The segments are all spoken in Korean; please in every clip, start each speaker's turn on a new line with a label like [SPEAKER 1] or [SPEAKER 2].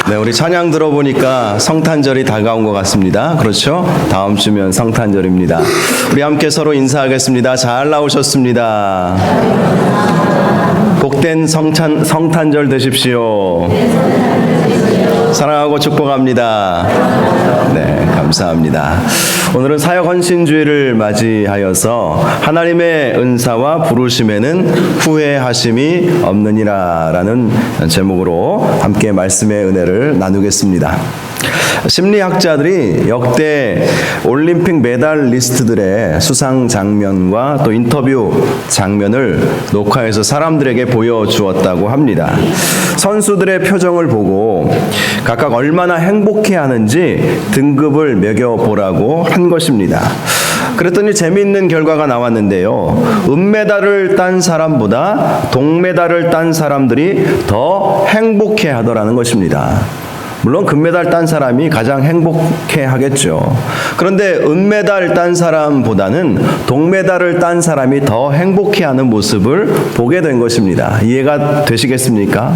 [SPEAKER 1] 네, 우리 찬양 들어보니까 성탄절이 다가온 것 같습니다. 그렇죠? 다음 주면 성탄절입니다. 우리 함께 서로 인사하겠습니다. 잘 나오셨습니다. 복된 성탄절 되십시오. 사랑하고 축복합니다. 네, 감사합니다. 오늘은 사역 헌신주의를 맞이하여서 하나님의 은사와 부르심에는 후회하심이 없느니라라는 제목으로 함께 말씀의 은혜를 나누겠습니다. 심리학자들이 역대 올림픽 메달리스트들의 수상 장면과 또 인터뷰 장면을 녹화해서 사람들에게 보여주었다고 합니다. 선수들의 표정을 보고 각각 얼마나 행복해하는지 등급을 매겨보라고 한 것입니다. 그랬더니 재미있는 결과가 나왔는데요. 은메달을 딴 사람보다 동메달을 딴 사람들이 더 행복해하더라는 것입니다. 물론 금메달 딴 사람이 가장 행복해 하겠죠. 그런데 은메달 딴 사람보다는 동메달을 딴 사람이 더 행복해하는 모습을 보게 된 것입니다. 이해가 되시겠습니까?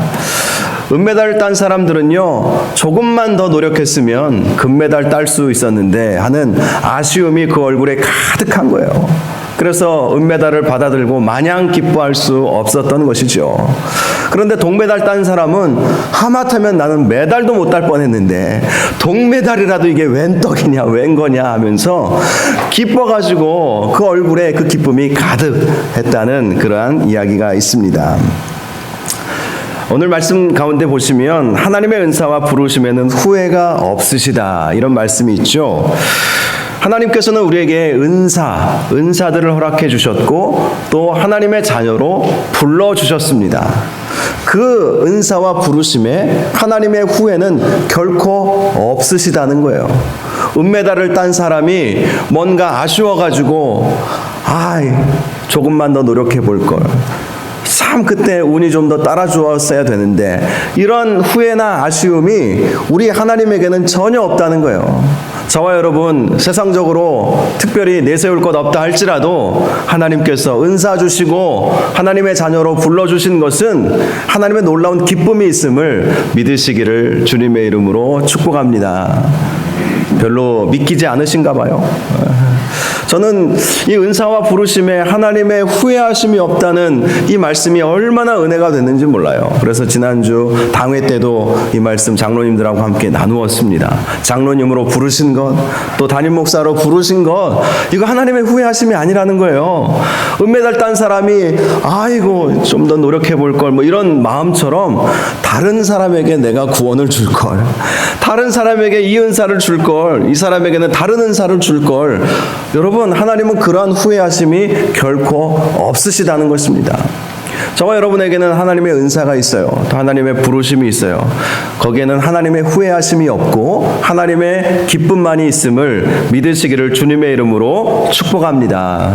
[SPEAKER 1] 은메달을 딴 사람들은요, 조금만 더 노력했으면 금메달 딸 수 있었는데 하는 아쉬움이 그 얼굴에 가득한 거예요. 그래서 은메달을 받아들고 마냥 기뻐할 수 없었던 것이죠. 그런데 동메달 딴 사람은 하마터면 나는 메달도 못 딸 뻔했는데 동메달이라도 이게 웬 떡이냐 웬 거냐 하면서 기뻐가지고 그 얼굴에 그 기쁨이 가득했다는 그러한 이야기가 있습니다. 오늘 말씀 가운데 보시면 하나님의 은사와 부르심에는 후회가 없으시다 이런 말씀이 있죠. 하나님께서는 우리에게 은사들을 허락해 주셨고 또 하나님의 자녀로 불러주셨습니다. 그 은사와 부르심에 하나님의 후회는 결코 없으시다는 거예요. 은메달을 딴 사람이 뭔가 아쉬워가지고 조금만 더 노력해 볼 걸. 참 그때 운이 좀 더 따라주었어야 되는데 이런 후회나 아쉬움이 우리 하나님에게는 전혀 없다는 거예요. 저와 여러분 세상적으로 특별히 내세울 것 없다 할지라도 하나님께서 은사 주시고 하나님의 자녀로 불러주신 것은 하나님의 놀라운 기쁨이 있음을 믿으시기를 주님의 이름으로 축복합니다. 별로 믿기지 않으신가 봐요. 저는 이 은사와 부르심에 하나님의 후회하심이 없다는 이 말씀이 얼마나 은혜가 됐는지 몰라요. 그래서 지난주 당회 때도 이 말씀 장로님들하고 함께 나누었습니다. 장로님으로 부르신 것, 또 담임 목사로 부르신 것, 이거 하나님의 후회하심이 아니라는 거예요. 은메달 딴 사람이 좀 더 노력해 볼 걸 뭐 이런 마음처럼 다른 사람에게 내가 구원을 줄 걸, 다른 사람에게 이 은사를 줄 걸, 이 사람에게는 다른 은사를 줄 걸. 여러분, 하나님은 그러한 후회하심이 결코 없으시다는 것입니다. 저와 여러분에게는 하나님의 은사가 있어요. 또 하나님의 부르심이 있어요. 거기에는 하나님의 후회하심이 없고 하나님의 기쁨만이 있음을 믿으시기를 주님의 이름으로 축복합니다.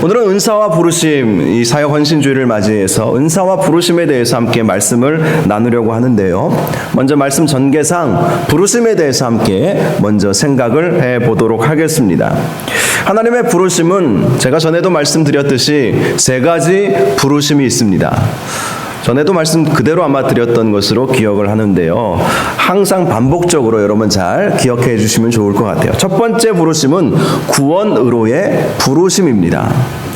[SPEAKER 1] 오늘은 은사와 부르심, 이 사역 헌신주의를 맞이해서 은사와 부르심에 대해서 함께 말씀을 나누려고 하는데요. 먼저 말씀 전개상 부르심에 대해서 함께 먼저 생각을 해보도록 하겠습니다. 하나님의 부르심은 제가 전에도 말씀드렸듯이 세 가지 부르심이 있습니다. 전에도 말씀 그대로 아마 드렸던 것으로 기억을 하는데요. 항상 반복적으로 여러분 잘 기억해 주시면 좋을 것 같아요. 첫 번째 부르심은 구원으로의 부르심입니다.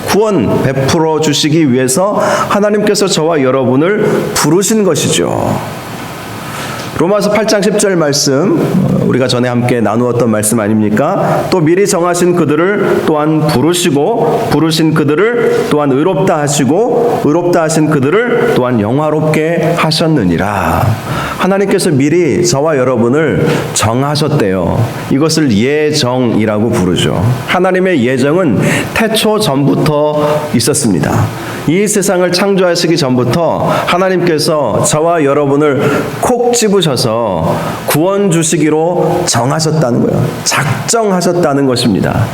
[SPEAKER 1] 구원 베풀어 주시기 위해서 하나님께서 저와 여러분을 부르신 것이죠. 로마서 8장 10절 말씀, 우리가 전에 함께 나누었던 말씀 아닙니까? 또 미리 정하신 그들을 또한 부르시고 부르신 그들을 또한 의롭다 하시고 의롭다 하신 그들을 또한 영화롭게 하셨느니라. 하나님께서 미리 저와 여러분을 정하셨대요. 이것을 예정이라고 부르죠. 하나님의 예정은 태초 전부터 있었습니다. 이 세상을 창조하시기 전부터 하나님께서 저와 여러분을 콕 집으셔서 구원 주시기로 정하셨다는 거예요. 작정하셨다는 것입니다.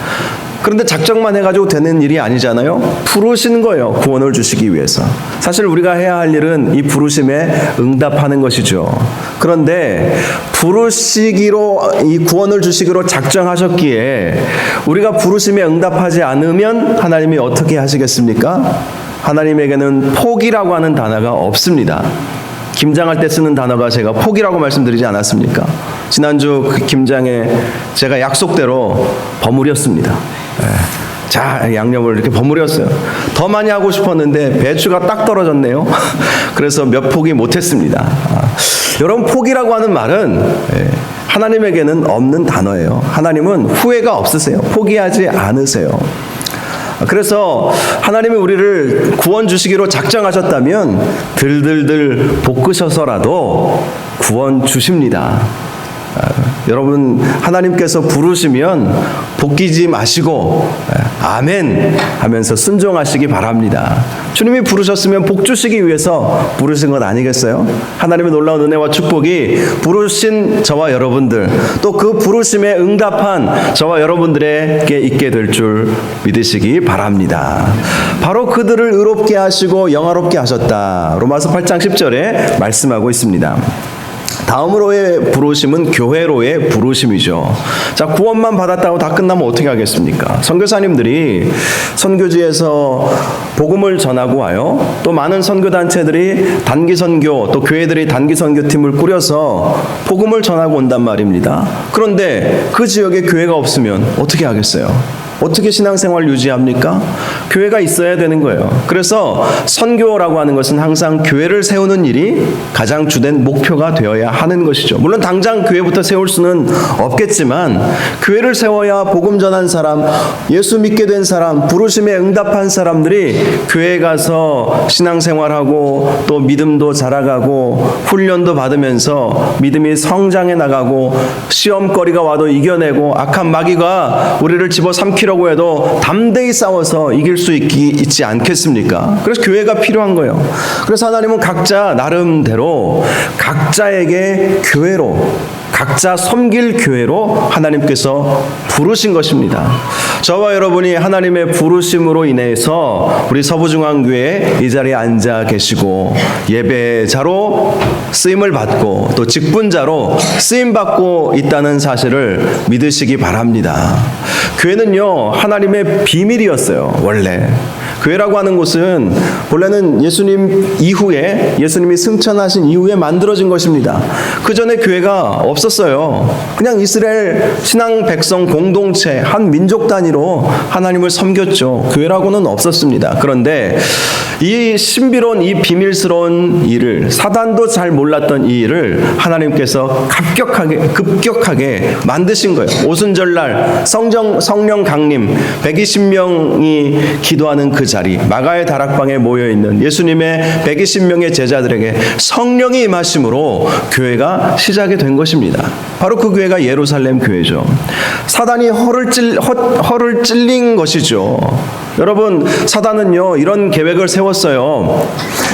[SPEAKER 1] 그런데 작정만 해가지고 되는 일이 아니잖아요. 부르신 거예요. 구원을 주시기 위해서. 사실 우리가 해야 할 일은 이 부르심에 응답하는 것이죠. 그런데 부르시기로, 이 구원을 주시기로 작정하셨기에 우리가 부르심에 응답하지 않으면 하나님이 어떻게 하시겠습니까? 하나님에게는 포기라고 하는 단어가 없습니다. 김장할 때 쓰는 단어가 제가 포기라고 말씀드리지 않았습니까? 지난주 그 김장에 제가 약속대로 버무렸습니다. 자, 양념을 이렇게 버무렸어요. 더 많이 하고 싶었는데 배추가 딱 떨어졌네요. 그래서 몇 포기 못했습니다. 여러분, 포기라고 하는 말은 하나님에게는 없는 단어예요. 하나님은 후회가 없으세요. 포기하지 않으세요. 그래서 하나님이 우리를 구원 주시기로 작정하셨다면 들들들 볶으셔서라도 구원 주십니다. 여러분, 하나님께서 부르시면 볶이지 마시고 아멘 하면서 순종하시기 바랍니다. 주님이 부르셨으면 복 주시기 위해서 부르신 것 아니겠어요? 하나님의 놀라운 은혜와 축복이 부르신 저와 여러분들, 또 그 부르심에 응답한 저와 여러분들에게 있게 될 줄 믿으시기 바랍니다. 바로 그들을 의롭게 하시고 영화롭게 하셨다. 로마서 8장 10절에 말씀하고 있습니다. 다음으로의 부르심은 교회로의 부르심이죠. 자, 구원만 받았다고 다 끝나면 어떻게 하겠습니까? 선교사님들이 선교지에서 복음을 전하고 와요. 또 많은 선교단체들이 단기선교, 또 교회들이 단기선교팀을 꾸려서 복음을 전하고 온단 말입니다. 그런데 그 지역에 교회가 없으면 어떻게 하겠어요? 어떻게 신앙생활 유지합니까? 교회가 있어야 되는 거예요. 그래서 선교라고 하는 것은 항상 교회를 세우는 일이 가장 주된 목표가 되어야 하는 것이죠. 물론 당장 교회부터 세울 수는 없겠지만 교회를 세워야 복음 전한 사람, 예수 믿게 된 사람, 부르심에 응답한 사람들이 교회에 가서 신앙생활하고 또 믿음도 자라가고 훈련도 받으면서 믿음이 성장해 나가고 시험거리가 와도 이겨내고 악한 마귀가 우리를 집어삼키려고 해도 담대히 싸워서 이길 수 있지 않겠습니까? 그래서 교회가 필요한 거예요. 그래서 하나님은 각자 나름대로 각자에게 교회로, 각자 섬길 교회로 하나님께서 부르신 것입니다. 저와 여러분이 하나님의 부르심으로 인해서 우리 서부중앙교회 이 자리에 앉아 계시고 예배자로 쓰임을 받고 또 직분자로 쓰임받고 있다는 사실을 믿으시기 바랍니다. 교회는요, 하나님의 비밀이었어요. 원래 교회라고 하는 곳은 본래는 예수님 이후에, 예수님이 승천하신 이후에 만들어진 것입니다. 그 전에 교회가 없었어요. 그냥 이스라엘 신앙 백성 공동체, 한 민족 단위로 하나님을 섬겼죠. 교회라고는 없었습니다. 그런데 이 신비로운, 이 비밀스러운 일을, 사단도 잘 몰랐던 이 일을 하나님께서 급격하게 만드신 거예요. 오순절날 성령 강림 120명이 기도하는 그 자리, 마가의 다락방에 모여있는 예수님의 120명의 제자들에게 성령이 임하심으로 교회가 시작이 된 것입니다. 바로 그 교회가 예루살렘 교회죠. 사단이 허를 찔린 것이죠. 여러분, 사단은요, 이런 계획을 세웠어요.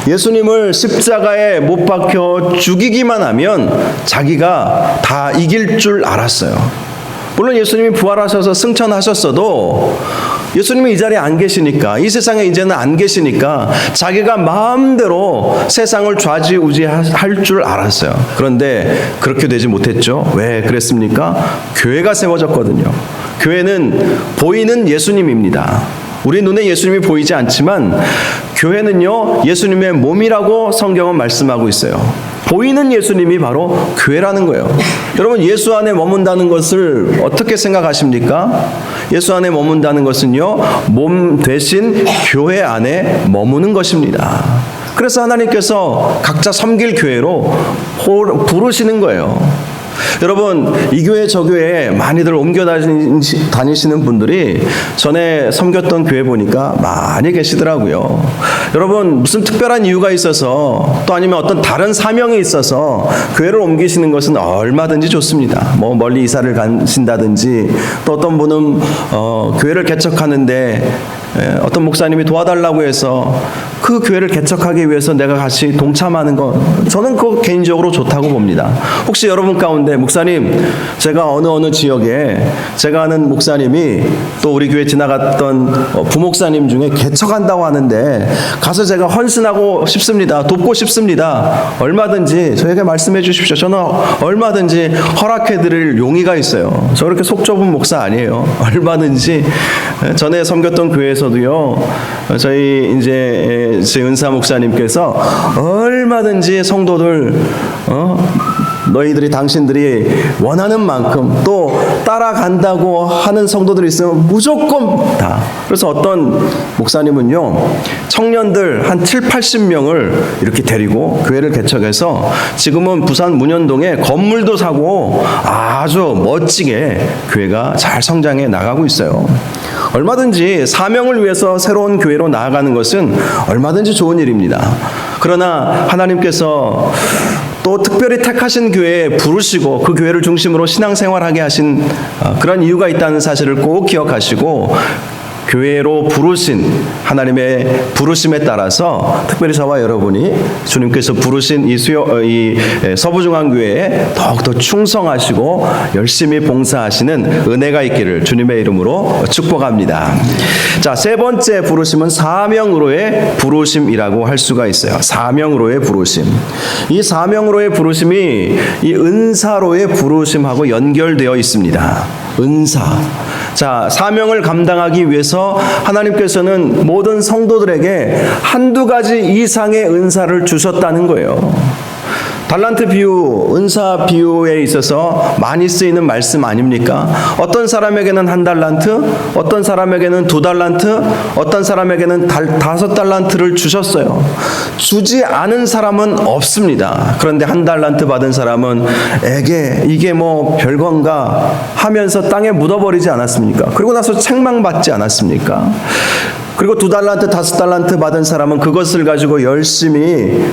[SPEAKER 1] 예수님을 십자가에 못 박혀 죽이기만 하면 자기가 다 이길 줄 알았어요. 물론 예수님이 부활하셔서 승천하셨어도 예수님이 이 자리에 안 계시니까, 이 세상에 이제는 안 계시니까 자기가 마음대로 세상을 좌지우지할 줄 알았어요. 그런데 그렇게 되지 못했죠. 왜 그랬습니까? 교회가 세워졌거든요. 교회는 보이는 예수님입니다. 우리 눈에 예수님이 보이지 않지만 교회는요, 예수님의 몸이라고 성경은 말씀하고 있어요. 보이는 예수님이 바로 교회라는 거예요. 여러분, 예수 안에 머문다는 것을 어떻게 생각하십니까? 예수 안에 머문다는 것은요, 몸 대신 교회 안에 머무는 것입니다. 그래서 하나님께서 각자 섬길 교회로 부르시는 거예요. 여러분, 이 교회 저 교회에 많이들 옮겨 다니시는 분들이 전에 섬겼던 교회 보니까 많이 계시더라고요. 여러분, 무슨 특별한 이유가 있어서 또 아니면 어떤 다른 사명이 있어서 교회를 옮기시는 것은 얼마든지 좋습니다. 뭐 멀리 이사를 가신다든지, 또 어떤 분은 교회를 개척하는데 어떤 목사님이 도와달라고 해서 그 교회를 개척하기 위해서 내가 같이 동참하는 것, 저는 그거 개인적으로 좋다고 봅니다. 혹시 여러분 가운데 목사님, 제가 어느 지역에 제가 아는 목사님이 또 우리 교회 지나갔던 부목사님 중에 개척한다고 하는데 가서 제가 헌신하고 싶습니다. 돕고 싶습니다. 얼마든지 저에게 말씀해 주십시오. 저는 얼마든지 허락해 드릴 용의가 있어요. 저 그렇게 속 좁은 목사 아니에요. 얼마든지 전에 섬겼던 교회에서 중에서도요, 저희 이제 은사 목사님께서 얼마든지 성도들 너희들이 당신들이 원하는 만큼 또 따라간다고 하는 성도들이 있으면 무조건 다. 그래서 어떤 목사님은요, 청년들 한 7, 80명을 이렇게 데리고 교회를 개척해서 지금은 부산 문현동에 건물도 사고 아주 멋지게 교회가 잘 성장해 나가고 있어요. 얼마든지 사명을 위해서 새로운 교회로 나아가는 것은 얼마든지 좋은 일입니다. 그러나 하나님께서 또 특별히 택하신 교회에 부르시고 그 교회를 중심으로 신앙생활하게 하신 그런 이유가 있다는 사실을 꼭 기억하시고, 교회로 부르신 하나님의 부르심에 따라서 특별히 저와 여러분이 주님께서 부르신 이 서부중앙교회에 더욱더 충성하시고 열심히 봉사하시는 은혜가 있기를 주님의 이름으로 축복합니다. 자, 세 번째 부르심은 사명으로의 부르심이라고 할 수가 있어요. 사명으로의 부르심. 이 사명으로의 부르심이 이 은사로의 부르심하고 연결되어 있습니다. 은사. 자, 사명을 감당하기 위해서 하나님께서는 모든 성도들에게 한두 가지 이상의 은사를 주셨다는 거예요. 달란트 비유, 은사 비유에 있어서 많이 쓰이는 말씀 아닙니까? 어떤 사람에게는 1달란트, 어떤 사람에게는 2달란트, 어떤 사람에게는 5달란트를 주셨어요. 주지 않은 사람은 없습니다. 그런데 1달란트 받은 사람은 이게 뭐 별건가 하면서 땅에 묻어버리지 않았습니까? 그리고 나서 책망받지 않았습니까? 그리고 2달란트, 5달란트 받은 사람은 그것을 가지고 열심히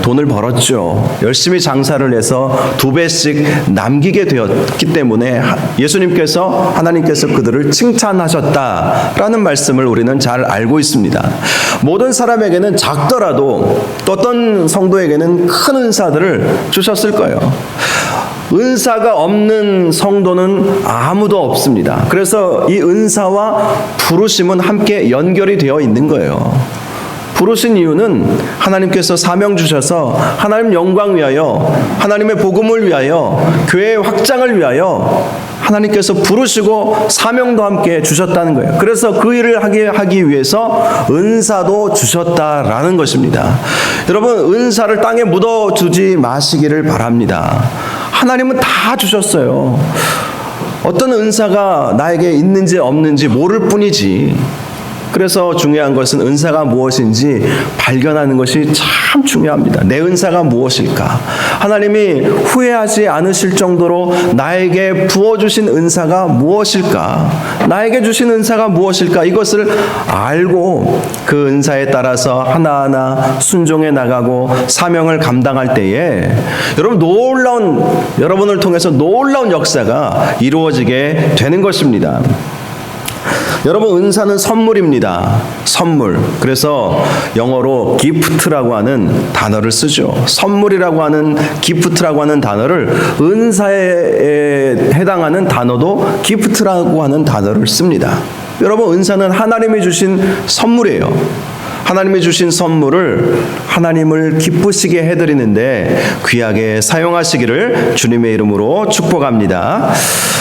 [SPEAKER 1] 돈을 벌었죠. 열심히 장사를 해서 2배씩 남기게 되었기 때문에 하나님께서 그들을 칭찬하셨다라는 말씀을 우리는 잘 알고 있습니다. 모든 사람에게는 작더라도 어떤 성도에게는 큰 은사들을 주셨을 거예요. 은사가 없는 성도는 아무도 없습니다. 그래서 이 은사와 부르심은 함께 연결이 되어 있는 거예요. 부르신 이유는 하나님께서 사명 주셔서 하나님 영광 위하여, 하나님의 복음을 위하여, 교회의 확장을 위하여 하나님께서 부르시고 사명도 함께 주셨다는 거예요. 그래서 그 일을 하기 위해서 은사도 주셨다라는 것입니다. 여러분, 은사를 땅에 묻어두지 마시기를 바랍니다. 하나님은 다 주셨어요. 어떤 은사가 나에게 있는지 없는지 모를 뿐이지. 그래서 중요한 것은 은사가 무엇인지 발견하는 것이 참 중요합니다. 내 은사가 무엇일까? 하나님이 후회하지 않으실 정도로 나에게 부어주신 은사가 무엇일까? 나에게 주신 은사가 무엇일까? 이것을 알고 그 은사에 따라서 하나하나 순종해 나가고 사명을 감당할 때에 여러분을 통해서 놀라운 역사가 이루어지게 되는 것입니다. 여러분, 은사는 선물입니다. 선물. 그래서 영어로 gift라고 하는 단어를 쓰죠. 선물이라고 하는 gift라고 하는 단어를, 은사에 해당하는 단어도 gift라고 하는 단어를 씁니다. 여러분, 은사는 하나님이 주신 선물이에요. 하나님이 주신 선물을 하나님을 기쁘시게 해드리는데 귀하게 사용하시기를 주님의 이름으로 축복합니다.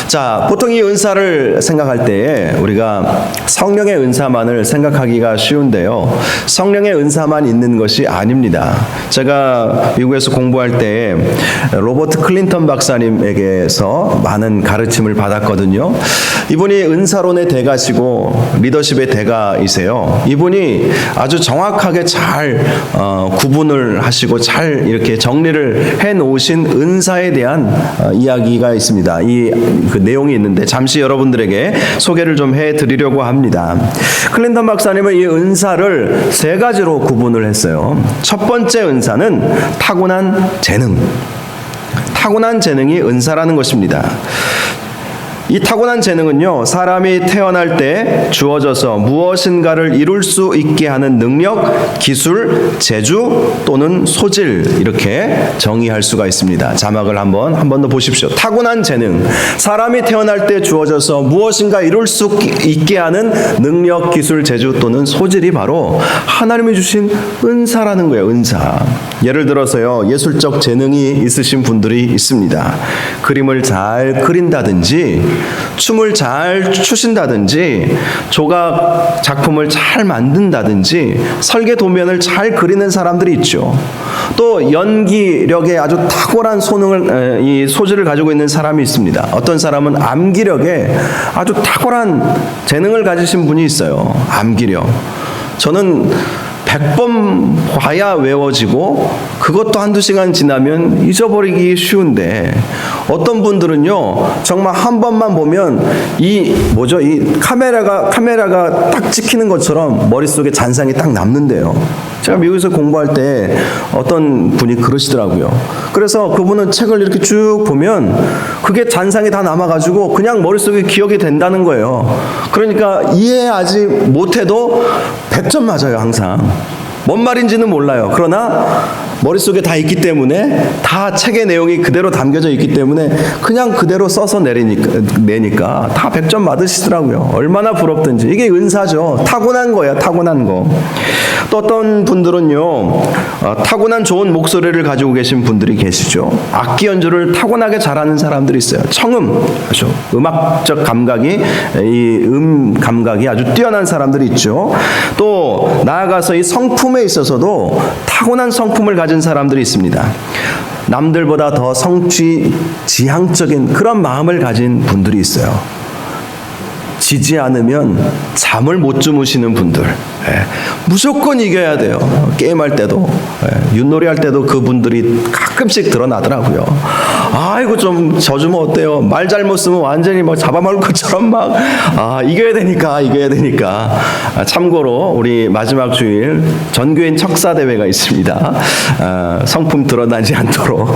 [SPEAKER 1] 자, 보통 이 은사를 생각할 때 우리가 성령의 은사만을 생각하기가 쉬운데요. 성령의 은사만 있는 것이 아닙니다. 제가 미국에서 공부할 때 로버트 클린턴 박사님에게서 많은 가르침을 받았거든요. 이분이 은사론의 대가시고 리더십의 대가이세요. 이분이 아주 정확하게 잘 구분을 하시고 잘 이렇게 정리를 해 놓으신 은사에 대한 이야기가 있습니다. 그 내용이 있는데 잠시 여러분들에게 소개를 좀 해드리려고 합니다. 클린턴 박사님은 이 은사를 3가지로 구분을 했어요. 첫 번째 은사는 타고난 재능. 타고난 재능이 은사라는 것입니다. 이 타고난 재능은요, 사람이 태어날 때 주어져서 무엇인가를 이룰 수 있게 하는 능력, 기술, 재주 또는 소질, 이렇게 정의할 수가 있습니다. 자막을 한 번 더 보십시오. 타고난 재능, 사람이 태어날 때 주어져서 무엇인가 이룰 수 있게 하는 능력, 기술, 재주 또는 소질이 바로 하나님이 주신 은사라는 거예요. 은사. 예를 들어서요, 예술적 재능이 있으신 분들이 있습니다. 그림을 잘 그린다든지, 춤을 잘 추신다든지, 조각 작품을 잘 만든다든지, 설계 도면을 잘 그리는 사람들이 있죠. 또 연기력에 아주 탁월한 이 소질을 가지고 있는 사람이 있습니다. 어떤 사람은 암기력에 아주 탁월한 재능을 가지신 분이 있어요. 암기력. 저는 100번 봐야 외워지고 그것도 한두 시간 지나면 잊어버리기 쉬운데, 어떤 분들은요 정말 한 번만 보면 이 카메라가 딱 찍히는 것처럼 머릿속에 잔상이 딱 남는데요. 제가 미국에서 공부할 때 어떤 분이 그러시더라고요. 그래서 그분은 책을 이렇게 쭉 보면 그게 잔상이 다 남아가지고 그냥 머릿속에 기억이 된다는 거예요. 그러니까 이해하지 못해도 100점 맞아요. 항상 뭔 말인지는 몰라요. 그러나 머릿속에 다 있기 때문에, 다 책의 내용이 그대로 담겨져 있기 때문에 그냥 그대로 써서 내니까 다 100점 맞으시더라고요. 얼마나 부럽든지. 이게 은사죠. 타고난 거예요. 타고난 거. 또 어떤 분들은요, 타고난 좋은 목소리를 가지고 계신 분들이 계시죠. 악기 연주를 타고나게 잘하는 사람들이 있어요. 청음, 그렇죠. 음악적 감각이, 이 감각이 아주 뛰어난 사람들이 있죠. 또 나아가서 이 성품에 있어서도 타고난 성품을 가진 사람들이 있습니다. 남들보다 더 성취지향적인 그런 마음을 가진 분들이 있어요. 지지 않으면 잠을 못 주무시는 분들, 무조건 이겨야 돼요. 게임할 때도, 윷놀이 할 때도 그분들이 가끔씩 드러나더라고요. 아이고 좀 져주면 어때요? 말 잘못 쓰면 완전히 막 잡아먹을 것처럼 막 이겨야 되니까. 참고로 우리 마지막 주일 전교인 척사 대회가 있습니다. 성품 드러나지 않도록.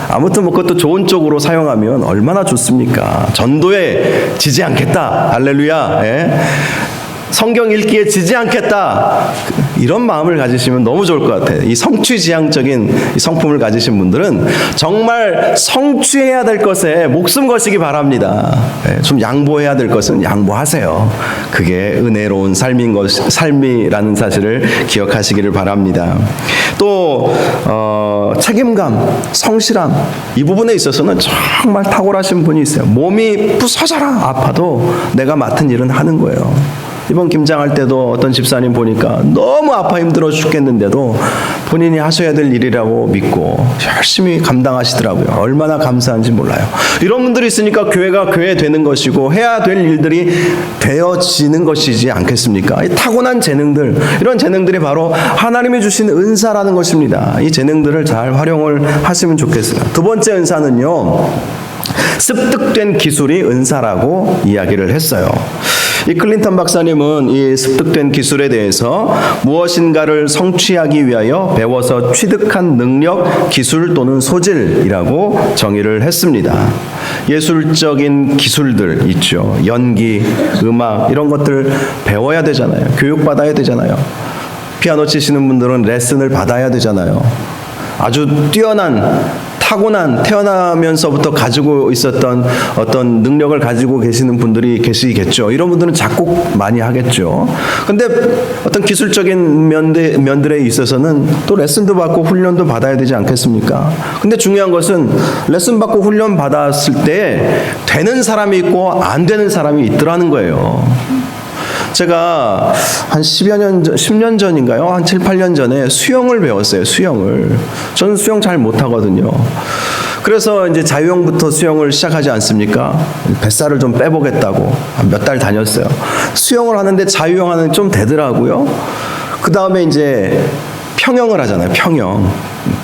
[SPEAKER 1] 아무튼 뭐 그것도 좋은 쪽으로 사용하면 얼마나 좋습니까? 전도에 지지 않겠다. 할렐루야. 성경 읽기에 지지 않겠다. 이런 마음을 가지시면 너무 좋을 것 같아요. 이 성취지향적인 이 성품을 가지신 분들은 정말 성취해야 될 것에 목숨 거시기 바랍니다. 좀 양보해야 될 것은 양보하세요. 그게 은혜로운 삶이라는 사실을 기억하시기를 바랍니다. 또 책임감, 성실함, 이 부분에 있어서는 정말 탁월하신 분이 있어요. 몸이 부서져라 아파도 내가 맡은 일은 하는 거예요. 이번 김장할 때도 어떤 집사님 보니까 너무 아파 힘들어 죽겠는데도 본인이 하셔야 될 일이라고 믿고 열심히 감당하시더라고요. 얼마나 감사한지 몰라요. 이런 분들이 있으니까 교회가 교회 되는 것이고 해야 될 일들이 되어지는 것이지 않겠습니까? 이 타고난 재능들, 이런 재능들이 바로 하나님이 주신 은사라는 것입니다. 이 재능들을 잘 활용을 하시면 좋겠어요. 두 번째 은사는요, 습득된 기술이 은사라고 이야기를 했어요. 이 클린턴 박사님은 이 습득된 기술에 대해서 무엇인가를 성취하기 위하여 배워서 취득한 능력, 기술 또는 소질이라고 정의를 했습니다. 예술적인 기술들 있죠. 연기, 음악 이런 것들 배워야 되잖아요. 교육받아야 되잖아요. 피아노 치시는 분들은 레슨을 받아야 되잖아요. 아주 타고난 태어나면서부터 가지고 있었던 어떤 능력을 가지고 계시는 분들이 계시겠죠. 이런 분들은 작곡 많이 하겠죠. 근데 어떤 기술적인 면들에 있어서는 또 레슨도 받고 훈련도 받아야 되지 않겠습니까? 근데 중요한 것은 레슨 받고 훈련 받았을 때 되는 사람이 있고 안 되는 사람이 있더라는 거예요. 제가 한 10년 전인가요? 한 7, 8년 전에 수영을 배웠어요. 수영을. 저는 수영 잘 못하거든요. 그래서 이제 자유형부터 수영을 시작하지 않습니까? 뱃살을 좀 빼보겠다고 몇 달 다녔어요. 수영을 하는데 자유형 하는 좀 되더라고요. 그 다음에 이제 평영을 하잖아요. 평영.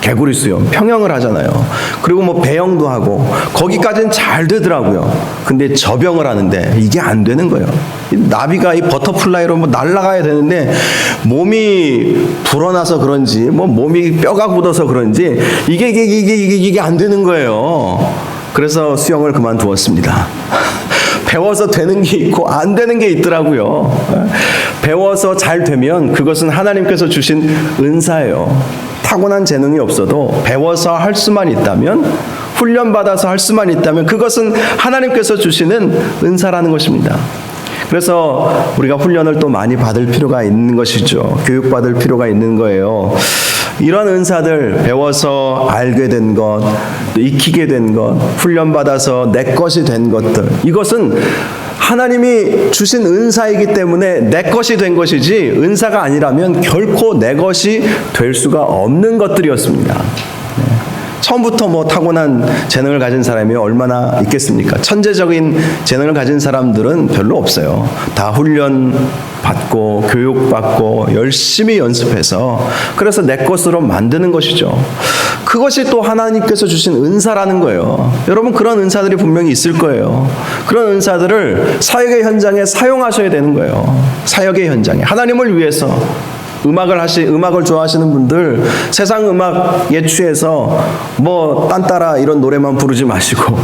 [SPEAKER 1] 개구리 수영. 평영을 하잖아요. 그리고 뭐 배영도 하고 거기까지는 잘 되더라고요. 근데 접영을 하는데 이게 안 되는 거예요. 나비가 이 버터플라이로 뭐 날아가야 되는데 몸이 불어나서 그런지 뭐 몸이 뼈가 굳어서 그런지 이게 안 되는 거예요. 그래서 수영을 그만두었습니다. 배워서 되는 게 있고 안 되는 게 있더라고요. 배워서 잘 되면 그것은 하나님께서 주신 은사예요. 타고난 재능이 없어도 배워서 할 수만 있다면, 훈련받아서 할 수만 있다면 그것은 하나님께서 주시는 은사라는 것입니다. 그래서 우리가 훈련을 또 많이 받을 필요가 있는 것이죠. 교육받을 필요가 있는 거예요. 이런 은사들 배워서 알게 된 것, 또 익히게 된 것, 훈련받아서 내 것이 된 것들, 이것은 하나님이 주신 은사이기 때문에 내 것이 된 것이지 은사가 아니라면 결코 내 것이 될 수가 없는 것들이었습니다. 처음부터 뭐 타고난 재능을 가진 사람이 얼마나 있겠습니까? 천재적인 재능을 가진 사람들은 별로 없어요. 다 훈련 받고 교육받고 열심히 연습해서 그래서 내 것으로 만드는 것이죠. 그것이 또 하나님께서 주신 은사라는 거예요. 여러분, 그런 은사들이 분명히 있을 거예요. 그런 은사들을 사역의 현장에 사용하셔야 되는 거예요. 사역의 현장에 하나님을 위해서 음악을 좋아하시는 분들, 세상 음악에 취해서 뭐 딴따라 이런 노래만 부르지 마시고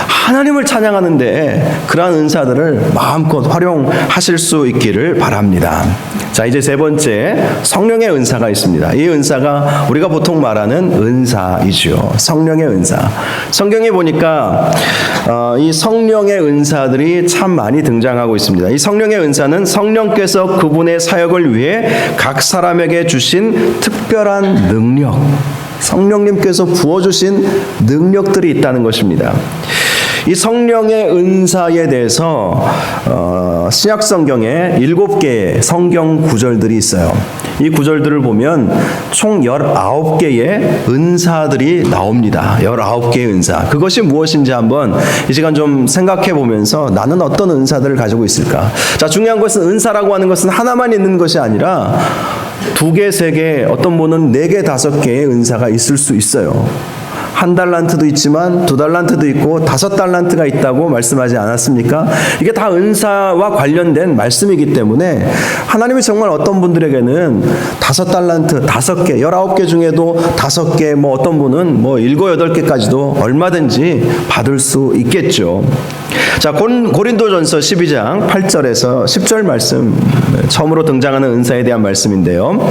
[SPEAKER 1] 하나님을 찬양하는데 그러한 은사들을 마음껏 활용하실 수 있기를 바랍니다. 자, 이제 세 번째, 성령의 은사가 있습니다. 이 은사가 우리가 보통 말하는 은사이죠. 성령의 은사. 성경에 보니까 이 성령의 은사들이 참 많이 등장하고 있습니다. 이 성령의 은사는 성령께서 그분의 사역을 위해 각 사람에게 주신 특별한 능력, 성령님께서 부어주신 능력들이 있다는 것입니다. 이 성령의 은사에 대해서 신약 성경에 7개의 성경 구절들이 있어요. 이 구절들을 보면 총 19개의 은사들이 나옵니다. 19개의 은사. 그것이 무엇인지 한번 이 시간 좀 생각해 보면서 나는 어떤 은사들을 가지고 있을까? 자, 중요한 것은 은사라고 하는 것은 하나만 있는 것이 아니라 2개, 3개, 어떤 분은 4개, 5개의 은사가 있을 수 있어요. 1달란트도 있지만 2달란트도 있고 5달란트가 있다고 말씀하지 않았습니까? 이게 다 은사와 관련된 말씀이기 때문에 하나님이 정말 어떤 분들에게는 5달란트, 5개, 19개 중에도 5개, 뭐 어떤 분은 뭐 7, 8개까지도 얼마든지 받을 수 있겠죠. 자, 고린도전서 12장 8절에서 10절 말씀, 처음으로 등장하는 은사에 대한 말씀인데요.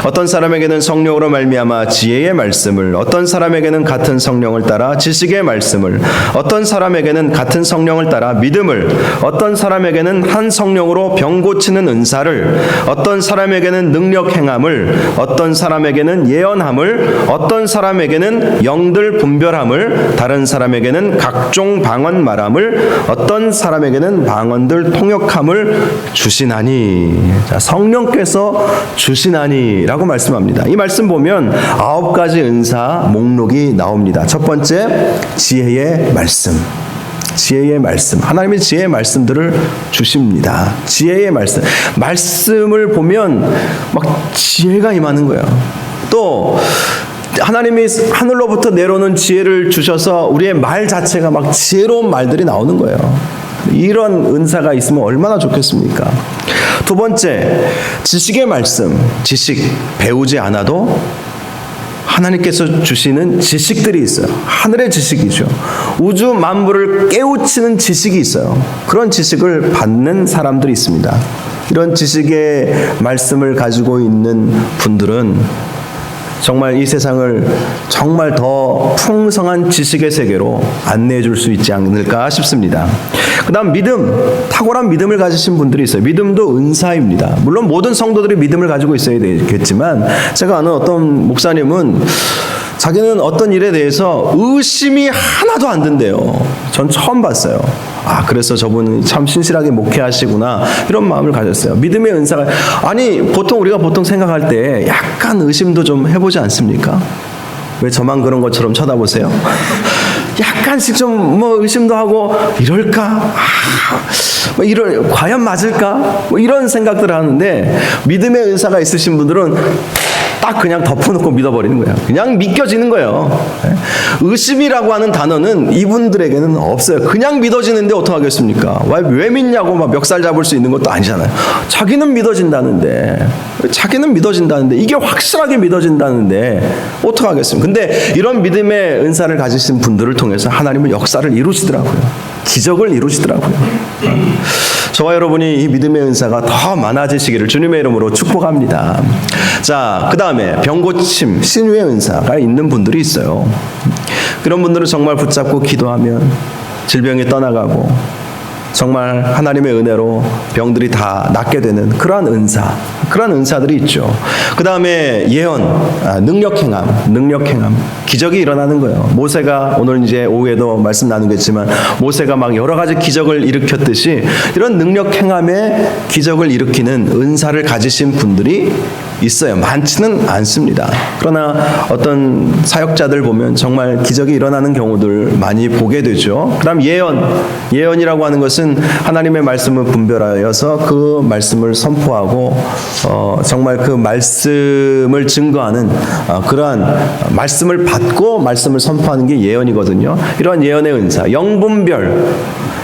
[SPEAKER 1] 어떤 사람에게는 성령으로 말미암아 지혜의 말씀을, 어떤 사람에게는 같은 성령을 따라 지식의 말씀을, 어떤 사람에게는 같은 성령을 따라 믿음을, 어떤 사람에게는 한 성령으로 병 고치는 은사를, 어떤 사람에게는 능력 행함을, 어떤 사람에게는 예언함을, 어떤 사람에게는 영들 분별함을, 다른 사람에게는 각종 방언 말함을, 어떤 사람에게는 방언들 통역함을 주시나니. 자, 성령께서 주시나니라고 말씀합니다. 이 말씀 보면 9가지 은사 목록이 나옵니다. 첫 번째, 지혜의 말씀. 지혜의 말씀. 하나님의 지혜의 말씀들을 주십니다. 지혜의 말씀. 말씀을 보면 막 지혜가 임하는 거예요. 또 하나님이 하늘로부터 내려오는 지혜를 주셔서 우리의 말 자체가 막 지혜로운 말들이 나오는 거예요. 이런 은사가 있으면 얼마나 좋겠습니까? 2번째, 지식의 말씀. 지식, 배우지 않아도 하나님께서 주시는 지식들이 있어요. 하늘의 지식이죠. 우주 만물을 깨우치는 지식이 있어요. 그런 지식을 받는 사람들이 있습니다. 이런 지식의 말씀을 가지고 있는 분들은 정말 이 세상을 정말 더 풍성한 지식의 세계로 안내해 줄 수 있지 않을까 싶습니다. 그 다음 믿음, 탁월한 믿음을 가지신 분들이 있어요. 믿음도 은사입니다. 물론 모든 성도들이 믿음을 가지고 있어야 되겠지만, 제가 아는 어떤 목사님은 자기는 어떤 일에 대해서 의심이 하나도 안 든대요. 전 처음 봤어요. 아, 그래서 저분은 참 신실하게 목회하시구나, 이런 마음을 가졌어요. 믿음의 은사가, 아니 보통 우리가 생각할 때 약간 의심도 좀 해보지 않습니까? 왜 저만 그런 것처럼 쳐다보세요? 약간씩 좀 뭐 의심도 하고, 이럴까? 과연 맞을까? 뭐 이런 생각들을 하는데, 믿음의 은사가 있으신 분들은 딱 그냥 덮어놓고 믿어버리는 거예요. 그냥 믿겨지는 거예요. 의심이라고 하는 단어는 이분들에게는 없어요. 그냥 믿어지는데 어떡하겠습니까? 왜 믿냐고 막 멱살 잡을 수 있는 것도 아니잖아요. 자기는 믿어진다는데, 이게 확실하게 믿어진다는데 어떡하겠습니까? 근데 이런 믿음의 은사를 가지신 분들을 통해서 하나님은 역사를 이루시더라고요. 기적을 이루시더라고요. 저와 여러분이 이 믿음의 은사가 더 많아지시기를 주님의 이름으로 축복합니다. 자, 그 다음에 병고침, 신유의 은사가 있는 분들이 있어요. 그런 분들은 정말 붙잡고 기도하면 질병이 떠나가고, 정말 하나님의 은혜로 병들이 다 낫게 되는 그러한 은사들이 있죠. 그 다음에 예언, 능력 행함, 기적이 일어나는 거예요. 모세가 오늘 이제 오후에도 말씀 나누겠지만 모세가 막 여러 가지 기적을 일으켰듯이 이런 능력 행함에 기적을 일으키는 은사를 가지신 분들이 있어요. 많지는 않습니다. 그러나 어떤 사역자들 보면 정말 기적이 일어나는 경우들 많이 보게 되죠. 그 다음 예언이라고 하는 것은 하나님의 말씀을 분별하여서 그 말씀을 선포하고 정말 그 말씀을 증거하는 그러한 말씀을 받고 말씀을 선포하는 게 예언이거든요. 이러한 예언의 은사, 영분별,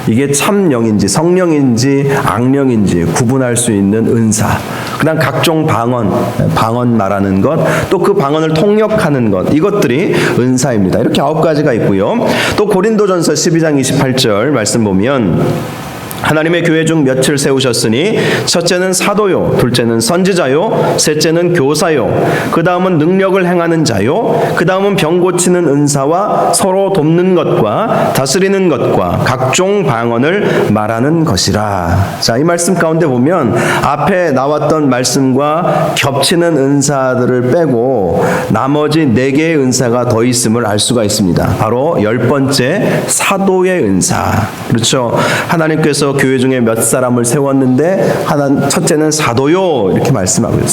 [SPEAKER 1] 이게 참영인지 성령인지 악령인지 구분할 수 있는 은사. 그 다음 각종 방언 말하는 것, 또 그 방언을 통역하는 것, 이것들이 은사입니다. 이렇게 9가지가 있고요. 또 고린도전서 12장 28절 말씀 보면 하나님의 교회 중 몇을 세우셨으니 첫째는 사도요, 둘째는 선지자요, 셋째는 교사요, 그 다음은 능력을 행하는 자요, 그 다음은 병 고치는 은사와 서로 돕는 것과 다스리는 것과 각종 방언을 말하는 것이라. 자, 이 말씀 가운데 보면 앞에 나왔던 말씀과 겹치는 은사들을 빼고 나머지 4개의 은사가 더 있음을 알 수가 있습니다. 바로 10번째 사도의 은사. 그렇죠. 하나님께서 교회 중에 몇 사람을 세웠는데 첫째는 사도요, 이렇게 말씀하고요.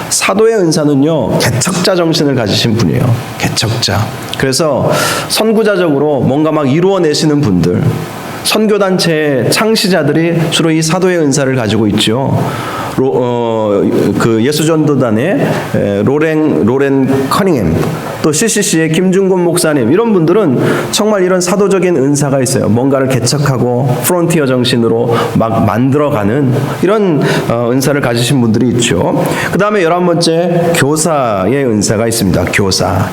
[SPEAKER 1] 사도의 은사는요, 개척자 정신을 가지신 분이에요. 개척자. 그래서 선구자적으로 뭔가 막 이루어내시는 분들, 선교단체의 창시자들이 주로 이 사도의 은사를 가지고 있죠. 그 예수전도단의 로렌 커닝햄, 또 CCC의 김중곤 목사님, 이런 분들은 정말 이런 사도적인 은사가 있어요. 뭔가를 개척하고 프론티어 정신으로 막 만들어가는 이런 은사를 가지신 분들이 있죠. 그 다음에 11번째 교사의 은사가 있습니다. 교사.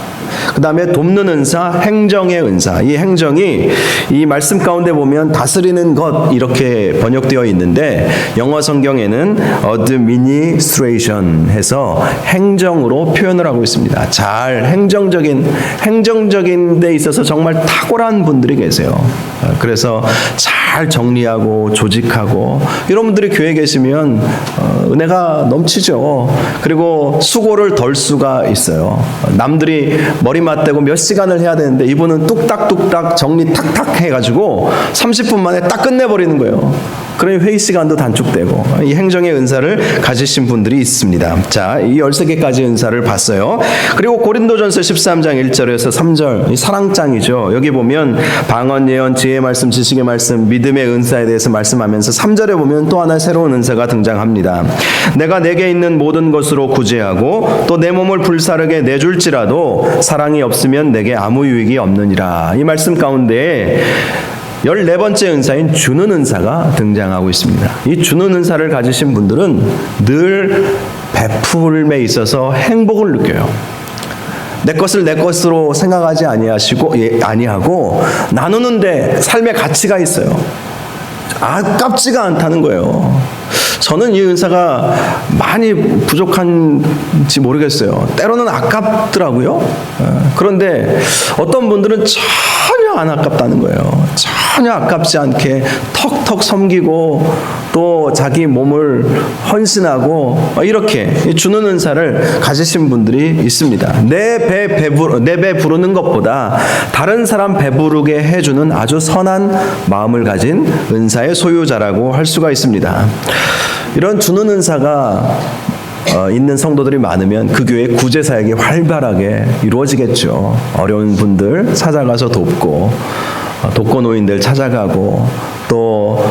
[SPEAKER 1] 그 다음에 돕는 은사, 행정의 은사. 이 행정이 이 말씀 가운데 보면 다스리는 것 이렇게 번역되어 있는데 영어 성경에는 administration 해서 행정으로 표현을 하고 있습니다. 잘 행정적인 데 있어서 정말 탁월한 분들이 계세요. 그래서 잘 정리하고 조직하고 이런 분들이 교회에 계시면 은혜가 넘치죠. 그리고 수고를 덜 수가 있어요. 남들이 머리 맞대고 몇 시간을 해야 되는데 이분은 뚝딱뚝딱 정리 탁탁 해가지고 30분 만에 딱 끝내버리는 거예요. 그러니 회의 시간도 단축되고 이 행정의 은사를 가지신 분들이 있습니다. 자, 이 13개까지 은사를 봤어요. 그리고 고린도전서 13장 1절에서 3절, 이 사랑장이죠. 여기 보면 방언, 예언, 지혜의 말씀, 지식의 말씀, 믿음의 은사에 대해서 말씀하면서 3절에 보면 또 하나 새로운 은사가 등장합니다. 내가 내게 있는 모든 것으로 구제하고 또 내 몸을 불사르게 내줄지라도 사랑이 없으면 내게 아무 유익이 없느니라. 이 말씀 가운데 14번째 은사인 주는 은사가 등장하고 있습니다. 이 주는 은사를 가지신 분들은 늘 베풀음에 있어서 행복을 느껴요. 내 것을 내 것으로 생각하지 아니하고 나누는데 삶의 가치가 있어요. 아깝지가 않다는 거예요. 저는 이 은사가 많이 부족한지 모르겠어요. 때로는 아깝더라고요. 그런데 어떤 분들은 전혀 안 아깝다는 거예요. 전혀 아깝지 않게 턱턱 섬기고 또 자기 몸을 헌신하고 이렇게 주는 은사를 가지신 분들이 있습니다. 내 배 부르는 것보다 다른 사람 배부르게 해주는 아주 선한 마음을 가진 은사의 소유자라고 할 수가 있습니다. 이런 주는 은사가 있는 성도들이 많으면 그 교회 구제 사역이 활발하게 이루어지겠죠. 어려운 분들 찾아가서 돕고 독거노인들 찾아가고 또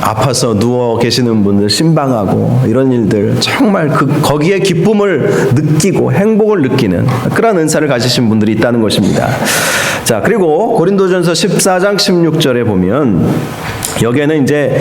[SPEAKER 1] 아파서 누워 계시는 분들 신방하고 이런 일들 정말 거기에 기쁨을 느끼고 행복을 느끼는 그런 은사를 가지신 분들이 있다는 것입니다. 자, 그리고 고린도전서 14장 16절에 보면 여기에는 이제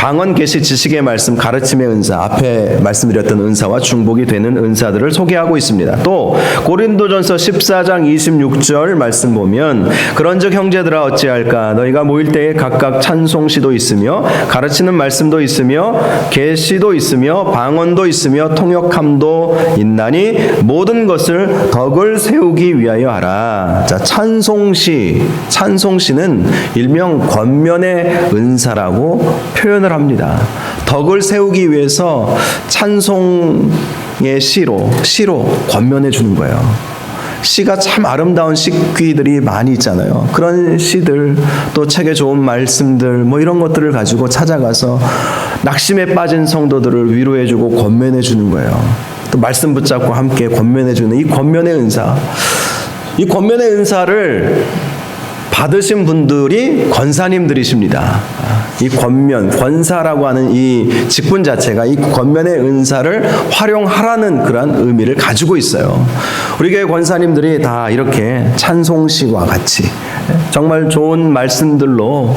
[SPEAKER 1] 방언, 계시, 지식의 말씀, 가르침의 은사, 앞에 말씀드렸던 은사와 중복이 되는 은사들을 소개하고 있습니다. 또 고린도전서 14장 26절 말씀 보면 그런즉 형제들아 어찌할까 너희가 모일 때에 각각 찬송시도 있으며 가르치는 말씀도 있으며 계시도 있으며 방언도 있으며 통역함도 있나니 모든 것을 덕을 세우기 위하여 하라. 자, 찬송시는 일명 권면의 은사라고 표현을 합니다. 덕을 세우기 위해서 찬송의 시로 권면해 주는 거예요. 시가 참 아름다운 시귀들이 많이 있잖아요. 그런 시들, 또 책에 좋은 말씀들, 뭐 이런 것들을 가지고 찾아가서 낙심에 빠진 성도들을 위로해주고 권면해주는 거예요. 또 말씀 붙잡고 함께 권면해주는 이 권면의 은사. 이 권면의 은사를 받으신 분들이 권사님들이십니다. 이 권사라고 하는 이 직분 자체가 이 권면의 은사를 활용하라는 그런 의미를 가지고 있어요. 우리 교회 권사님들이 다 이렇게 찬송시와 같이 정말 좋은 말씀들로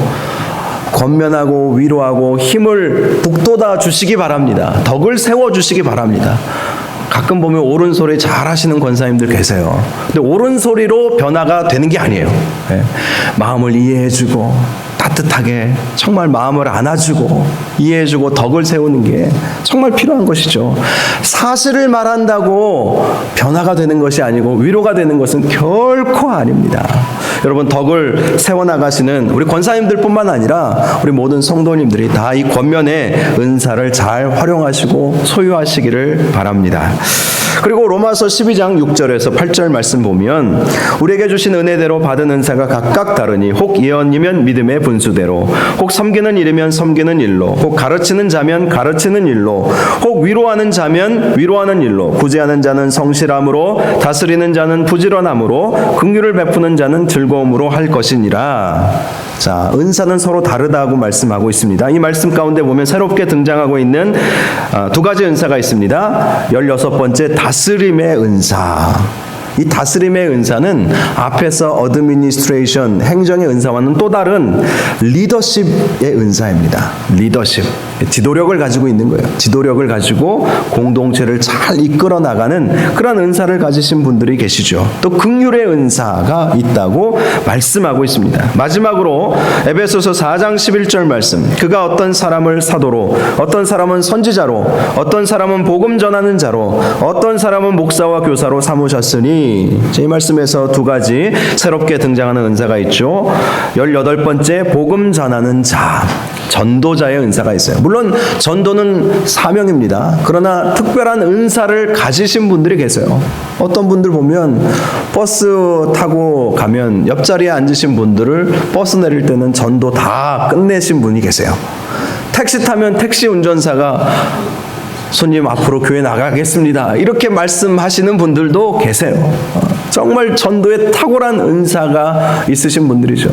[SPEAKER 1] 권면하고 위로하고 힘을 북돋아 주시기 바랍니다. 덕을 세워 주시기 바랍니다. 가끔 보면 옳은 소리 잘 하시는 권사님들 계세요. 근데 옳은 소리로 변화가 되는 게 아니에요. 마음을 이해해주고 따뜻하게 정말 마음을 안아주고 이해해주고 덕을 세우는 게 정말 필요한 것이죠. 사실을 말한다고 변화가 되는 것이 아니고 위로가 되는 것은 결코 아닙니다. 여러분, 덕을 세워나가시는 우리 권사님들뿐만 아니라 우리 모든 성도님들이 다 이 권면의 은사를 잘 활용하시고 소유하시기를 바랍니다. 그리고 로마서 12장 6절에서 8절 말씀 보면 우리에게 주신 은혜대로 받은 은사가 각각 다르니 혹 예언이면 믿음의 분수대로, 혹 섬기는 일이면 섬기는 일로, 혹 가르치는 자면 가르치는 일로, 혹 위로하는 자면 위로하는 일로, 구제하는 자는 성실함으로, 다스리는 자는 부지런함으로, 긍휼을 베푸는 자는 즐거움으로 할 것이니라. 자, 은사는 서로 다르다고 말씀하고 있습니다. 이 말씀 가운데 보면 새롭게 등장하고 있는 두 가지 은사가 있습니다. 16번째 다스림의 은사. 이 다스림의 은사는 앞에서 어드미니스트레이션, 행정의 은사와는 또 다른 리더십의 은사입니다. 리더십, 지도력을 가지고 있는 거예요. 지도력을 가지고 공동체를 잘 이끌어 나가는 그런 은사를 가지신 분들이 계시죠. 또 긍휼의 은사가 있다고 말씀하고 있습니다. 마지막으로 에베소서 4장 11절 말씀, 그가 어떤 사람을 사도로, 어떤 사람은 선지자로, 어떤 사람은 복음 전하는 자로, 어떤 사람은 목사와 교사로 삼으셨으니, 이 말씀에서 두 가지 새롭게 등장하는 은사가 있죠. 18번째 복음 전하는 자, 전도자의 은사가 있어요. 물론 전도는 사명입니다. 그러나 특별한 은사를 가지신 분들이 계세요. 어떤 분들 보면 버스 타고 가면 옆자리에 앉으신 분들을 버스 내릴 때는 전도 다 끝내신 분이 계세요. 택시 타면 택시 운전사가 손님 앞으로 교회 나가겠습니다, 이렇게 말씀하시는 분들도 계세요. 정말 전도에 탁월한 은사가 있으신 분들이죠.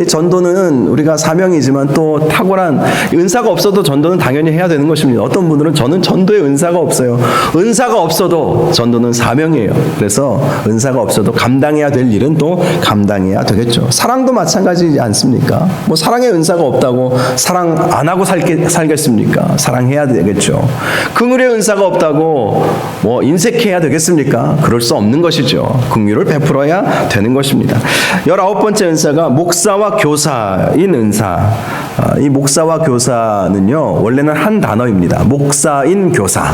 [SPEAKER 1] 전도는 우리가 사명이지만 또 탁월한 은사가 없어도 전도는 당연히 해야 되는 것입니다. 어떤 분들은 저는 전도에 은사가 없어요. 은사가 없어도 전도는 사명이에요. 그래서 은사가 없어도 감당해야 될 일은 또 감당해야 되겠죠. 사랑도 마찬가지지 않습니까? 뭐 사랑의 은사가 없다고 사랑 안 하고 살겠습니까? 사랑해야 되겠죠. 긍휼의 은사가 없다고 뭐 인색해야 되겠습니까? 그럴 수 없는 것이죠. 긍휼을 베풀어야 되는 것입니다. 19번째 은사가 목사와 교사인 은사. 이 목사와 교사는요, 원래는 한 단어입니다. 목사인 교사.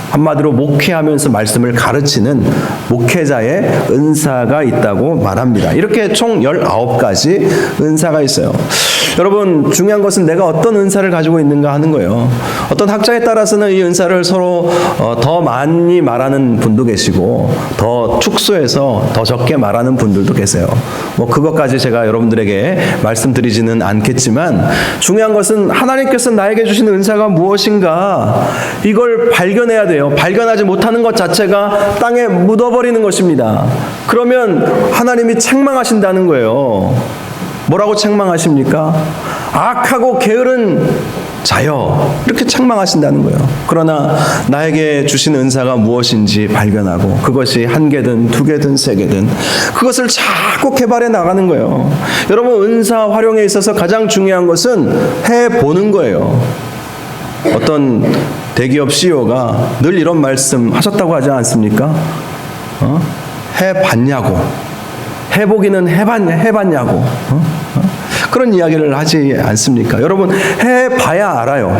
[SPEAKER 1] 한마디로 목회하면서 말씀을 가르치는 목회자의 은사가 있다고 말합니다. 이렇게 총 19가지 은사가 있어요. 여러분, 중요한 것은 내가 어떤 은사를 가지고 있는가 하는 거예요. 어떤 학자에 따라서는 이 은사를 서로 더 많이 말하는 분도 계시고 더 축소해서 더 적게 말하는 분들도 계세요. 뭐 그것까지 제가 여러분들에게 말씀드리지는 않겠지만, 중요한 것은 하나님께서 나에게 주신 은사가 무엇인가, 이걸 발견해야 돼요. 발견하지 못하는 것 자체가 땅에 묻어버리는 것입니다. 그러면 하나님이 책망하신다는 거예요. 뭐라고 책망하십니까? 악하고 게으른 자여 이렇게 책망하신다는 거예요. 그러나 나에게 주신 은사가 무엇인지 발견하고 그것이 한 개든 두 개든 세 개든 그것을 자꾸 개발해 나가는 거예요. 여러분, 은사 활용에 있어서 가장 중요한 것은 해보는 거예요. 어떤 대기업 CEO가 늘 이런 말씀 하셨다고 하지 않습니까? 해봤냐고, 해보기는 해봤냐고, 그런 이야기를 하지 않습니까? 여러분, 해봐야 알아요.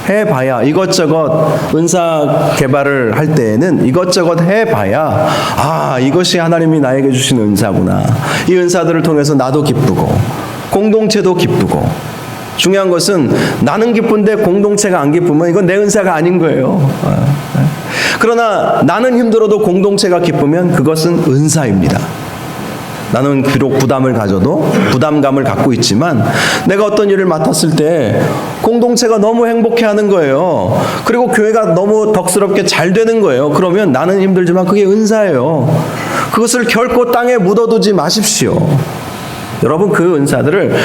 [SPEAKER 1] 해봐야 이것저것 은사 개발을 할 때에는 이것저것 해봐야 이것이 하나님이 나에게 주신 은사구나. 이 은사들을 통해서 나도 기쁘고 공동체도 기쁘고, 중요한 것은 나는 기쁜데 공동체가 안 기쁘면 이건 내 은사가 아닌 거예요. 그러나 나는 힘들어도 공동체가 기쁘면 그것은 은사입니다. 나는 비록 부담을 가져도 부담감을 갖고 있지만 내가 어떤 일을 맡았을 때 공동체가 너무 행복해하는 거예요. 그리고 교회가 너무 덕스럽게 잘 되는 거예요. 그러면 나는 힘들지만 그게 은사예요. 그것을 결코 땅에 묻어두지 마십시오. 여러분, 그 은사들을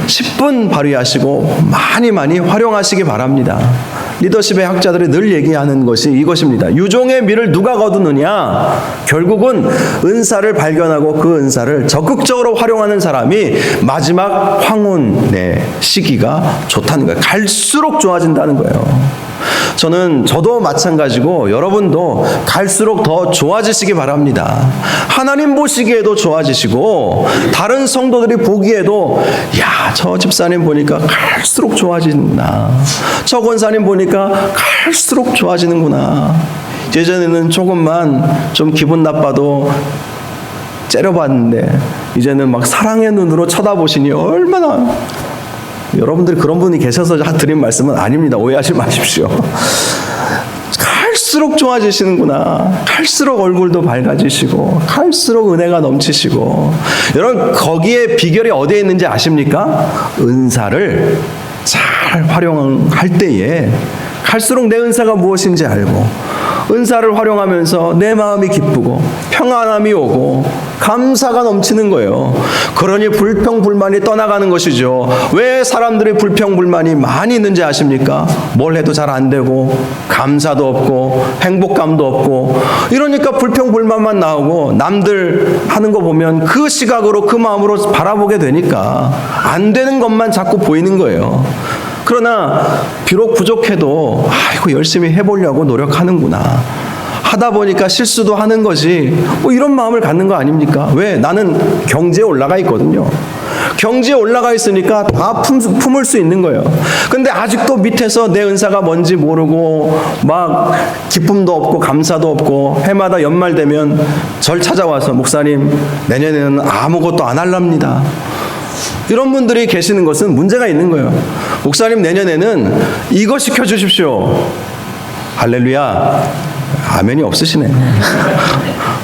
[SPEAKER 1] 10분 발휘하시고 많이 활용하시기 바랍니다. 리더십의 학자들이 늘 얘기하는 것이 이것입니다. 유종의 미를 누가 거두느냐? 결국은 은사를 발견하고 그 은사를 적극적으로 활용하는 사람이 마지막 황혼의 시기가 좋다는 거예요. 갈수록 좋아진다는 거예요. 저도 마찬가지고 여러분도 갈수록 더 좋아지시기 바랍니다. 하나님 보시기에도 좋아지시고 다른 성도들이 보기에도 저 집사님 보니까 갈수록 좋아지는구나, 저 권사님 보니까 갈수록 좋아지는구나. 예전에는 조금만 좀 기분 나빠도 째려봤는데 이제는 막 사랑의 눈으로 쳐다보시니 얼마나. 여러분들이 그런 분이 계셔서 드린 말씀은 아닙니다. 오해하지 마십시오. 갈수록 좋아지시는구나. 갈수록 얼굴도 밝아지시고 갈수록 은혜가 넘치시고. 여러분, 거기에 비결이 어디에 있는지 아십니까? 은사를 잘 활용할 때에 갈수록 내 은사가 무엇인지 알고 은사를 활용하면서 내 마음이 기쁘고 평안함이 오고 감사가 넘치는 거예요. 그러니 불평불만이 떠나가는 것이죠. 왜 사람들이 불평불만이 많이 있는지 아십니까? 뭘 해도 잘 안 되고 감사도 없고 행복감도 없고, 이러니까 불평불만만 나오고 남들 하는 거 보면 그 시각으로 그 마음으로 바라보게 되니까 안 되는 것만 자꾸 보이는 거예요. 그러나 비록 부족해도 이거 열심히 해보려고 노력하는구나, 하다 보니까 실수도 하는 거지, 이런 마음을 갖는 거 아닙니까? 왜? 나는 경지에 올라가 있거든요. 경지에 올라가 있으니까 다 품을 수 있는 거예요. 근데 아직도 밑에서 내 은사가 뭔지 모르고 막 기쁨도 없고 감사도 없고, 해마다 연말 되면 절 찾아와서 목사님 내년에는 아무것도 안 할랍니다, 이런 분들이 계시는 것은 문제가 있는 거예요. 목사님 내년에는 이거 시켜주십시오. 할렐루야. 아멘이 없으시네.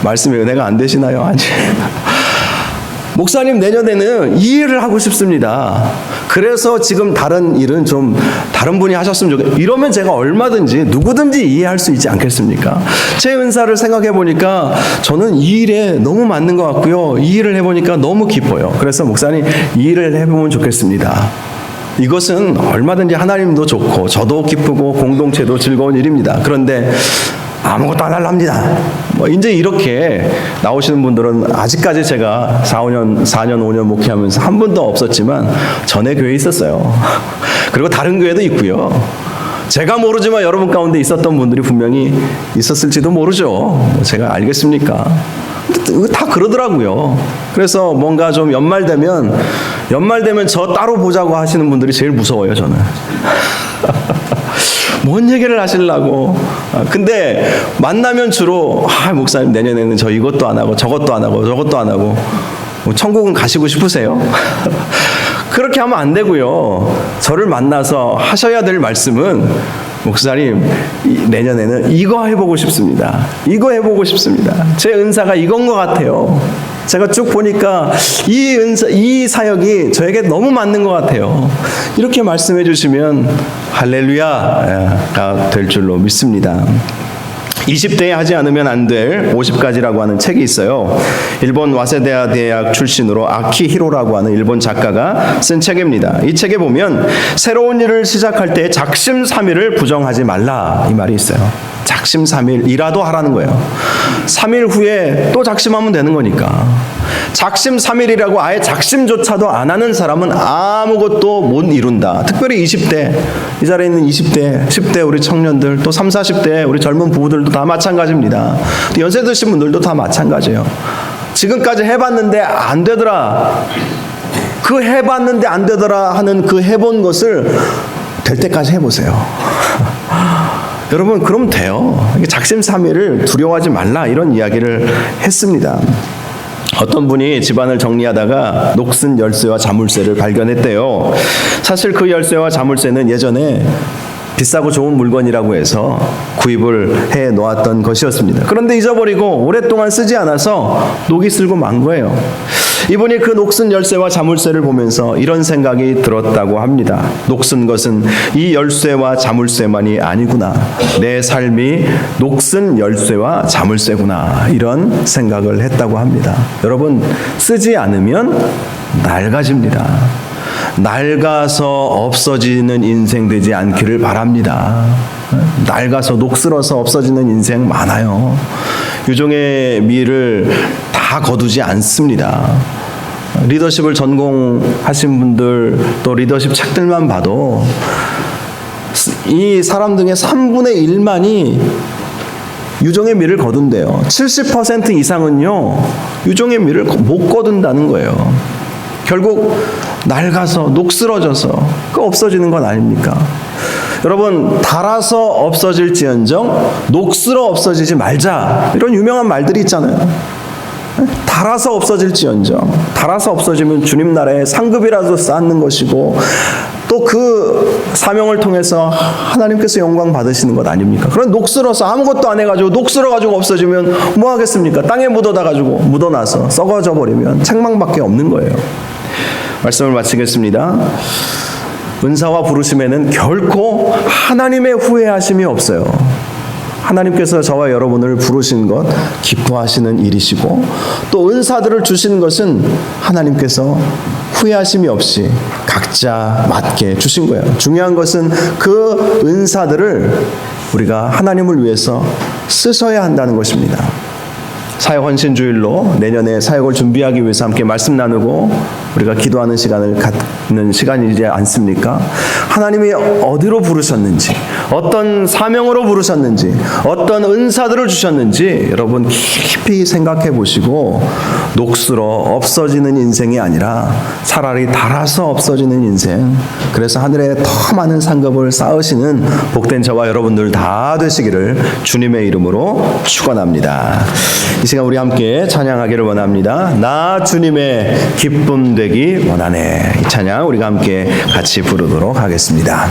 [SPEAKER 1] 말씀에 은혜가 안 되시나요? 아니. 목사님 내년에는 이 일을 하고 싶습니다. 그래서 지금 다른 일은 좀 다른 분이 하셨으면 좋겠어요. 이러면 제가 얼마든지 누구든지 이해할 수 있지 않겠습니까? 제 은사를 생각해 보니까 저는 이 일에 너무 맞는 것 같고요, 이 일을 해보니까 너무 기뻐요. 그래서 목사님 이 일을 해보면 좋겠습니다. 이것은 얼마든지 하나님도 좋고 저도 기쁘고 공동체도 즐거운 일입니다. 그런데 아무것도 안 할랍니다, 이제 이렇게 나오시는 분들은 아직까지 제가 4년 5년 목회하면서 한 분도 없었지만 전에 교회에 있었어요. 그리고 다른 교회도 있고요. 제가 모르지만 여러분 가운데 있었던 분들이 분명히 있었을지도 모르죠. 제가 알겠습니까? 다 그러더라고요. 그래서 뭔가 좀 연말 되면 저 따로 보자고 하시는 분들이 제일 무서워요, 저는. 뭔 얘기를 하시려고. 근데 만나면 주로 목사님 내년에는 저 이것도 안 하고 저것도 안 하고 저것도 안 하고 천국은 가시고 싶으세요? 그렇게 하면 안 되고요. 저를 만나서 하셔야 될 말씀은 목사님 내년에는 이거 해보고 싶습니다. 이거 해보고 싶습니다. 제 은사가 이건 것 같아요. 제가 쭉 보니까 이 은사, 이 사역이 저에게 너무 맞는 것 같아요. 이렇게 말씀해 주시면 할렐루야가 될 줄로 믿습니다. 20대에 하지 않으면 안 될 50가지라고 하는 책이 있어요. 일본 와세다 대학 출신으로 아키히로라고 하는 일본 작가가 쓴 책입니다. 이 책에 보면 새로운 일을 시작할 때 작심삼일을 부정하지 말라 이 말이 있어요. 작심삼일이라도 하라는 거예요. 3일 후에 또 작심하면 되는 거니까. 작심삼일이라고 아예 작심조차도 안 하는 사람은 아무것도 못 이룬다. 특별히 20대, 이 자리에 있는 20대, 10대 우리 청년들, 또 30, 40대 우리 젊은 부부들도 다 마찬가지입니다. 또 연세 드신 분들도 다 마찬가지예요. 지금까지 해봤는데 안 되더라. 그 해봤는데 안 되더라 하는 그 해본 것을 될 때까지 해보세요. 여러분 그럼 돼요. 작심삼일을 두려워하지 말라 이런 이야기를 했습니다. 어떤 분이 집안을 정리하다가 녹슨 열쇠와 자물쇠를 발견했대요. 사실 그 열쇠와 자물쇠는 예전에 비싸고 좋은 물건이라고 해서 구입을 해 놓았던 것이었습니다. 그런데 잊어버리고 오랫동안 쓰지 않아서 녹이 슬고 만 거예요. 이분이 그 녹슨 열쇠와 자물쇠를 보면서 이런 생각이 들었다고 합니다. 녹슨 것은 이 열쇠와 자물쇠만이 아니구나. 내 삶이 녹슨 열쇠와 자물쇠구나. 이런 생각을 했다고 합니다. 여러분, 쓰지 않으면 낡아집니다. 낡아서 없어지는 인생 되지 않기를 바랍니다. 낡아서 녹슬어서 없어지는 인생 많아요. 유종의 미를 다 거두지 않습니다. 리더십을 전공하신 분들 또 리더십 책들만 봐도 이 사람 중에 3분의 1만이 유종의 미를 거둔대요. 70% 이상은요 유종의 미를 못 거둔다는 거예요. 결국 낡아서 녹슬어져서 그 없어지는 건 아닙니까? 여러분, 달아서 없어질지언정 녹슬어 없어지지 말자, 이런 유명한 말들이 있잖아요. 달아서 없어질지언정, 달아서 없어지면 주님 나라에 상급이라도 쌓는 것이고 또 그 사명을 통해서 하나님께서 영광 받으시는 것 아닙니까? 그런 녹슬어서 아무것도 안 해가지고 녹슬어가지고 없어지면 뭐 하겠습니까? 땅에 묻어다가지고 묻어놔서 썩어져 버리면 책망밖에 없는 거예요. 말씀을 마치겠습니다. 은사와 부르심에는 결코 하나님의 후회하심이 없어요. 하나님께서 저와 여러분을 부르신 것 기뻐하시는 일이시고 또 은사들을 주시는 것은 하나님께서 후회하심이 없이 각자 맞게 주신 거예요. 중요한 것은 그 은사들을 우리가 하나님을 위해서 쓰셔야 한다는 것입니다. 사역헌신주일로 내년에 사역을 준비하기 위해서 함께 말씀 나누고 우리가 기도하는 시간을 갖는 시간이지 않습니까? 하나님이 어디로 부르셨는지, 어떤 사명으로 부르셨는지, 어떤 은사들을 주셨는지 여러분 깊이 생각해 보시고 녹슬어 없어지는 인생이 아니라 차라리 달아서 없어지는 인생, 그래서 하늘에 더 많은 상급을 쌓으시는 복된 저와 여러분들 다 되시기를 주님의 이름으로 축원합니다. 이 시간 우리 함께 찬양하기를 원합니다. 나 주님의 기쁨 되기 원하네. 이 찬양 우리가 함께 같이 부르도록 하겠습니다.